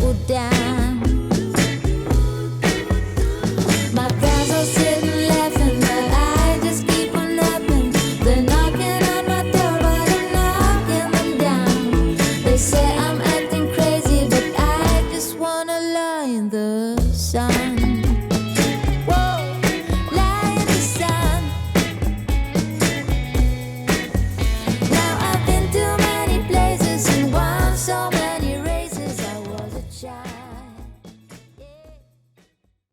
trouble down. My friends are sitting laughing, but I just keep on laughing. They're knocking on my door, but I'm knocking them down. They say I'm acting crazy, but I just wanna lie in the sun. Whoa, lie in the sun. Now I've been to many places and won so many races. I was a child.